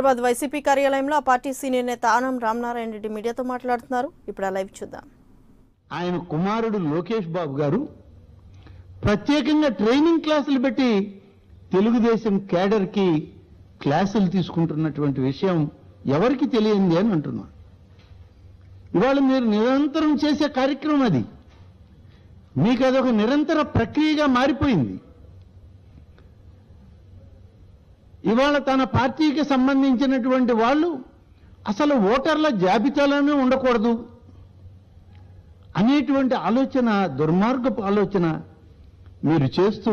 Hyderabad YCP కార్యాలయంలో ఆ party senior నేత ఆనం రామనారాయణ రెడ్డి మీడియాతో మాట్లాడుతున్నారు. ఇప్పుడు ఆ లైవ్ చూద్దాం. ఆయన కుమారుడు లోకేష్ బాబు గారు ప్రత్యేకంగా ట్రైనింగ్ క్లాసులు పెట్టి తెలుగుదేశం కేడర్ కి క్లాసులు తీసుకుంటున్నటువంటి విషయం ఎవరికి తెలియంది అని అంటున్నారు. ఇవాళ మీరు నిరంతరం చేసే కార్యక్రమం అది, మీకు అదొక నిరంతర ప్రక్రియగా మారిపోయింది. ఇవాళ తన పార్టీకి సంబంధించినటువంటి వాళ్ళు అసలు ఓటర్ల జాబితాలోనే ఉండకూడదు అనేటువంటి ఆలోచన, దుర్మార్గపు ఆలోచన మీరు చేస్తూ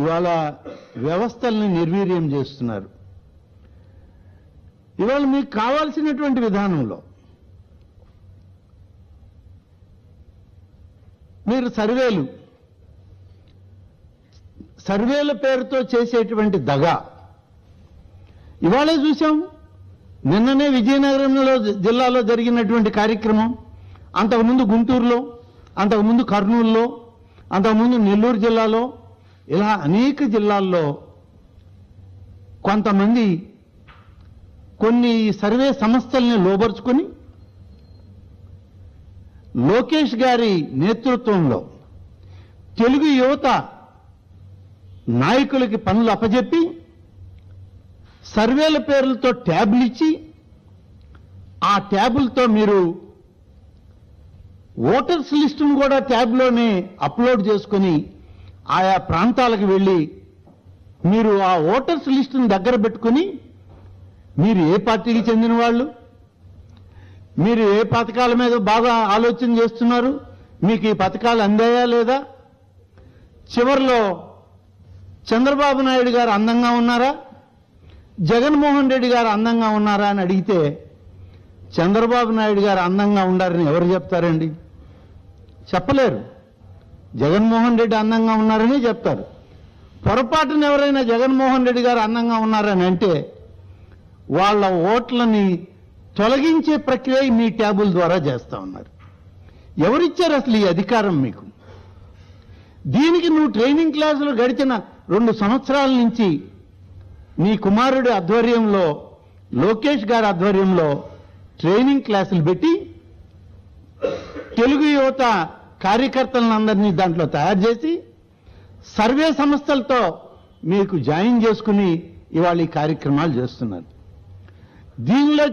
ఇవాళ వ్యవస్థల్ని నిర్వీర్యం చేస్తున్నారు. ఇవాళ మీకు కావాల్సినటువంటి విధానంలో మీరు సర్వేల పేరుతో చేసేటువంటి దగా ఇవాళే చూసాం. నిన్ననే విజయనగరంలో జిల్లాలో జరిగినటువంటి కార్యక్రమం, అంతకుముందు గుంటూరులో, అంతకుముందు కర్నూలులో, అంతకుముందు నెల్లూరు జిల్లాలో, ఇలా అనేక జిల్లాల్లో కొంతమంది కొన్ని సర్వే సంస్థల్ని లోబరుచుకొని లోకేష్ గారి నేతృత్వంలో తెలుగు యువత నాయకులకి పనులు అప్పజెప్పి సర్వేల పేర్లతో ట్యాబ్లు ఇచ్చి ఆ ట్యాబులతో మీరు ఓటర్స్ లిస్టును కూడా ట్యాబ్లోనే అప్లోడ్ చేసుకొని ఆయా ప్రాంతాలకు వెళ్ళి మీరు ఆ ఓటర్స్ లిస్టును దగ్గర పెట్టుకుని మీరు ఏ పార్టీకి చెందిన వాళ్ళు, మీరు ఏ పథకాల మీద బాగా ఆలోచన చేస్తున్నారు, మీకు ఈ పథకాలు అందాయా లేదా, చివరిలో చంద్రబాబు నాయుడు గారు అందంగా ఉన్నారా, జగన్మోహన్ రెడ్డి గారు అందంగా ఉన్నారా అని అడిగితే చంద్రబాబు నాయుడు గారు అందంగా ఉండారని ఎవరు చెప్తారండి? చెప్పలేరు. జగన్మోహన్ రెడ్డి అందంగా ఉన్నారని చెప్తారు. పొరపాటున ఎవరైనా జగన్మోహన్ రెడ్డి గారు అందంగా ఉన్నారని అంటే వాళ్ళ ఓట్లని తొలగించే ప్రక్రియ మీ ట్యాబుల ద్వారా చేస్తా ఉన్నారు. ఎవరిచ్చారు అసలు ఈ అధికారం మీకు? దీనికి నువ్వు ట్రైనింగ్ క్లాసులు గడిచిన 2 సంవత్సరాల నుంచి నీ కుమారుడి ఆధ్వర్యంలో, లోకేష్ గారి ఆధ్వర్యంలో ట్రైనింగ్ క్లాసులు పెట్టి తెలుగు యువత కార్యకర్తలందరినీ దాంట్లో తయారు చేసి సర్వే సంస్థలతో మీకు జాయిన్ చేసుకుని ఇవాళ ఈ కార్యక్రమాలు చేస్తున్నారు. దీనిలో